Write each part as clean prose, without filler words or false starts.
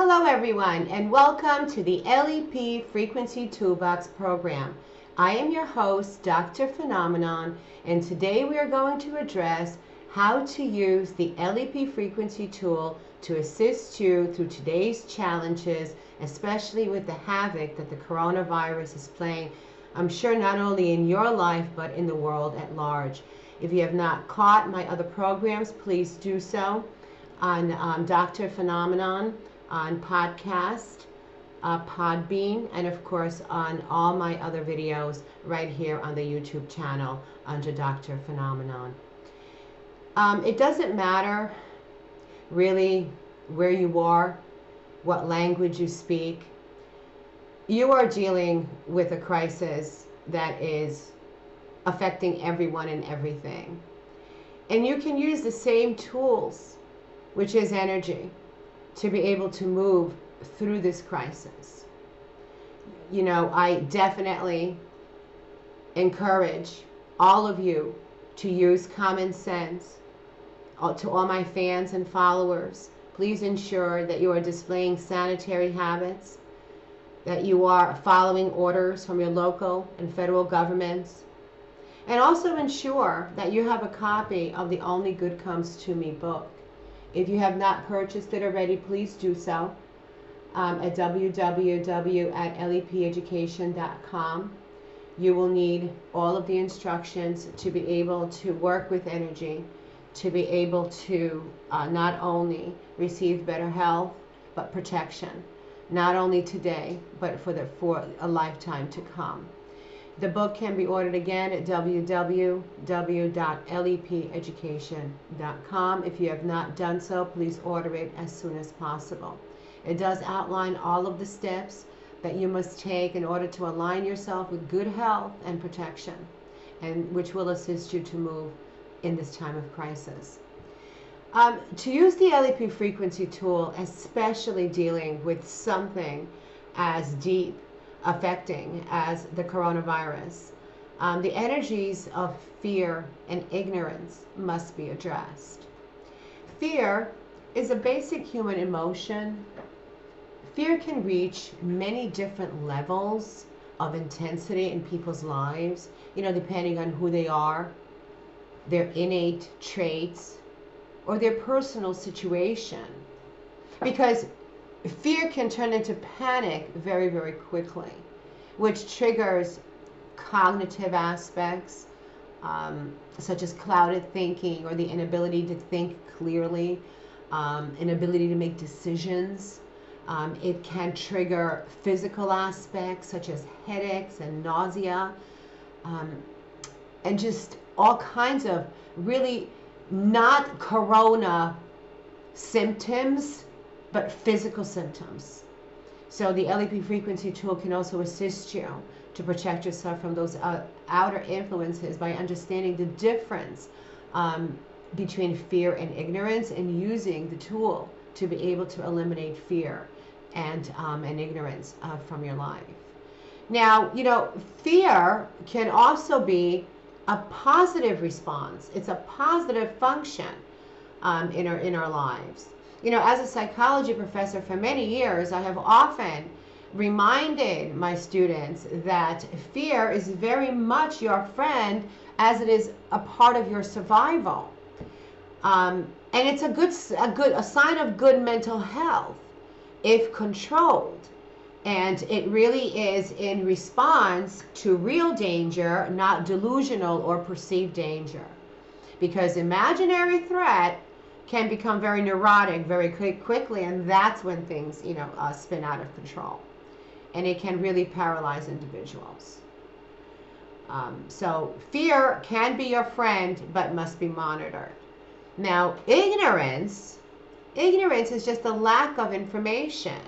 Hello everyone, and welcome to the LEP Frequency Toolbox program. I am your host, Dr. Phenomenon, and today we are going to address how to use the LEP Frequency Tool to assist you through today's challenges, especially with the havoc that the coronavirus is playing, I'm sure not only in your life, but in the world at large. If you have not caught my other programs, please do so on Dr. Phenomenon, on podcast, Podbean, and of course on all my other videos right here on the YouTube channel under Dr. Phenomenon. It doesn't matter really where you are, what language you speak. You are dealing with a crisis that is affecting everyone and everything. And you can use the same tools, which is energy, to be able to move through this crisis. You know, I definitely encourage all of you to use common sense. To all my fans and followers, please ensure that you are displaying sanitary habits, that you are following orders from your local and federal governments, and also ensure that you have a copy of the Only Good Comes to Me book. If you have not purchased it already, please do so at www.lepeducation.com. You will need all of the instructions to be able to work with energy, to be able to not only receive better health, but protection, not only today, but for a lifetime to come. The book can be ordered again at www.lepeducation.com. If you have not done so, please order it as soon as possible. It does outline all of the steps that you must take in order to align yourself with good health and protection, and which will assist you to move in this time of crisis. To use the LEP frequency tool, especially dealing with something as deep affecting as the coronavirus, the energies of fear and ignorance must be addressed. Fear is a basic human emotion. Fear can reach many different levels of intensity in people's lives, you know, depending on who they are, their innate traits, or their personal situation. Because fear can turn into panic very, very quickly, which triggers cognitive aspects, such as clouded thinking or the inability to think clearly, inability to make decisions. It can trigger physical aspects such as headaches and nausea, and just all kinds of really not corona symptoms, but physical symptoms. So the LEP frequency tool can also assist you to protect yourself from those outer influences by understanding the difference between fear and ignorance, and using the tool to be able to eliminate fear and ignorance from your life. Now, you know, fear can also be a positive response. It's a positive function in our lives. You know, as a psychology professor for many years, I have often reminded my students that fear is very much your friend, as it is a part of your survival. And it's a sign of good mental health if controlled. And it really is in response to real danger, not delusional or perceived danger. Because imaginary threat can become very neurotic very quickly, and that's when things, you know, spin out of control, and it can really paralyze individuals. So fear can be your friend, but must be monitored. Now, ignorance is just a lack of information.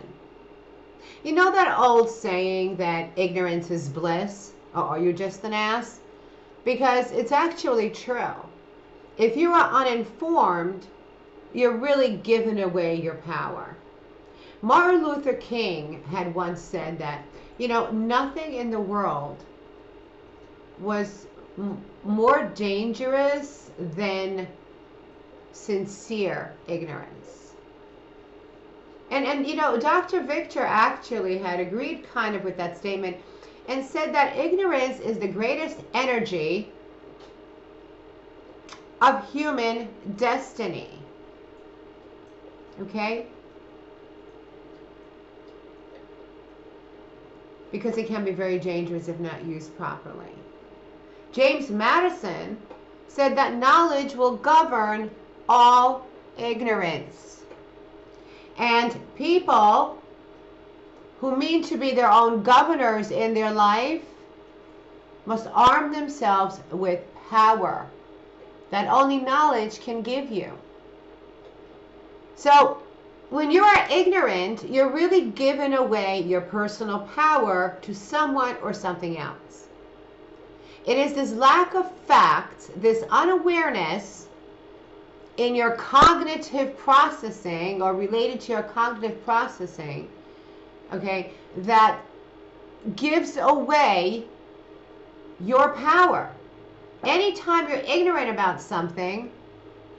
You know that old saying that ignorance is bliss, or are you just an ass? Because it's actually true. If you are uninformed, you're really giving away your power. Martin Luther King had once said that, you know, nothing in the world was more dangerous than sincere ignorance. And you know, Dr. Victor actually had agreed kind of with that statement and said that ignorance is the greatest energy of human destiny. Okay? Because it can be very dangerous if not used properly. James Madison said that knowledge will govern all ignorance. And people who mean to be their own governors in their life must arm themselves with power that only knowledge can give you. So, when you are ignorant, you're really giving away your personal power to someone or something else. It is this lack of fact, this unawareness in your cognitive processing or related to your cognitive processing, okay, that gives away your power. Anytime you're ignorant about something,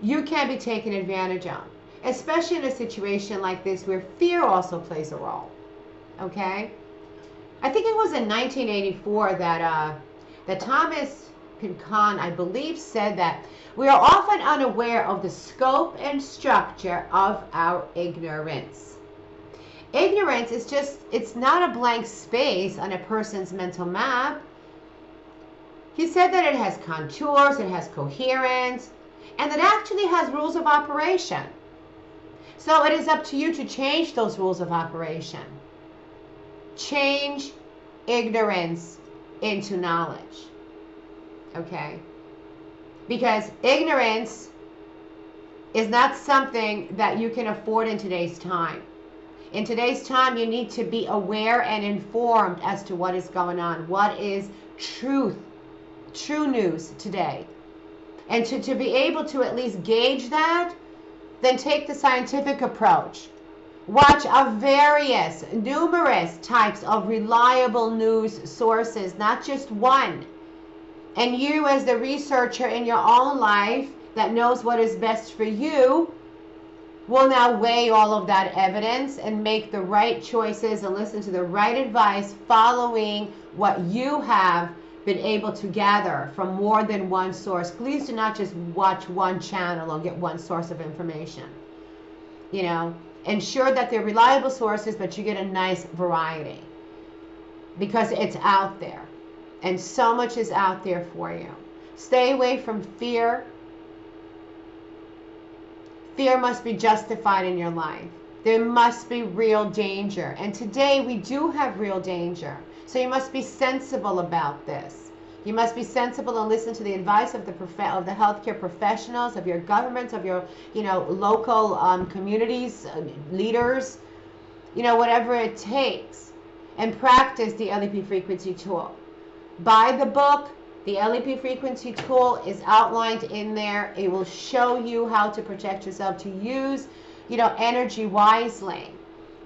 you can be taken advantage of, especially in a situation like this where fear also plays a role. Okay? I think it was in 1984 that Thomas Pynchon, I believe, said that we are often unaware of the scope and structure of our ignorance. Ignorance is just, it's not a blank space on a person's mental map. He said that it has contours, it has coherence, and it actually has rules of operation. So it is up to you to change those rules of operation. Change ignorance into knowledge. Okay? Because ignorance is not something that you can afford in today's time. In today's time, you need to be aware and informed as to what is going on. What is truth, true news today. And to be able to at least gauge that, then take the scientific approach. Watch numerous types of reliable news sources, not just one. And you, as the researcher in your own life that knows what is best for you, will now weigh all of that evidence and make the right choices and listen to the right advice following what you have been able to gather from more than one source. Please do not just watch one channel or get one source of information. You know, ensure that they're reliable sources, but you get a nice variety because it's out there. And so much is out there for you. Stay away from fear. Fear must be justified in your life. There must be real danger. And today we do have real danger. So you must be sensible about this. You must be sensible and listen to the advice of the healthcare professionals, of your governments, of your local communities, leaders, whatever it takes. And practice the LEP Frequency Tool. Buy the book. The LEP Frequency Tool is outlined in there. It will show you how to protect yourself, to use, energy wisely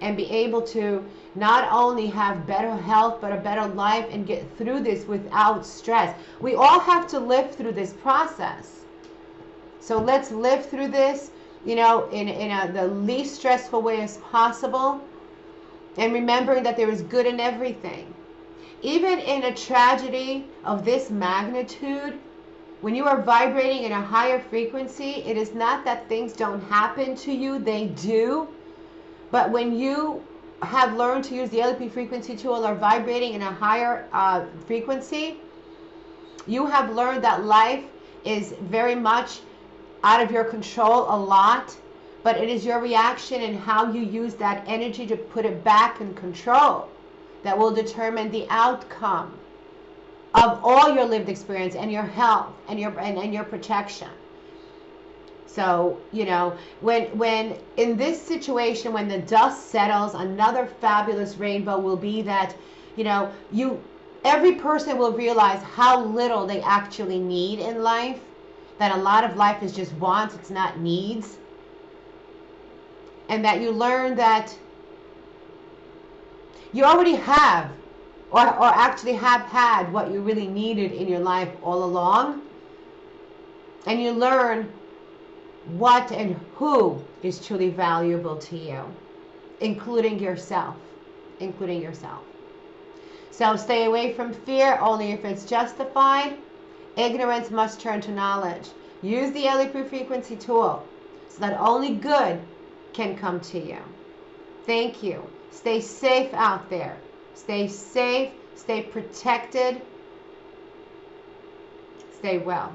and be able to not only have better health, but a better life and get through this without stress. We all have to live through this process. So let's live through this, in the least stressful way as possible. And remembering that there is good in everything. Even in a tragedy of this magnitude, when you are vibrating in a higher frequency, it is not that things don't happen to you, they do. But when you have learned to use the LEP Frequency Tool or vibrating in a higher frequency, you have learned that life is very much out of your control a lot, but it is your reaction and how you use that energy to put it back in control that will determine the outcome of all your lived experience and your health and your protection. So, when in this situation, when the dust settles, another fabulous rainbow will be that, every person will realize how little they actually need in life, that a lot of life is just wants, it's not needs. And that you learn that you already have, or actually have had what you really needed in your life all along. And you learn what and who is truly valuable to you. including yourself. Including yourself. So stay away from fear only if it's justified. Ignorance must turn to knowledge. Use the LEP Frequency Tool so that only good can come to you. Thank you. Stay safe out there. Stay safe. Stay protected. Stay well.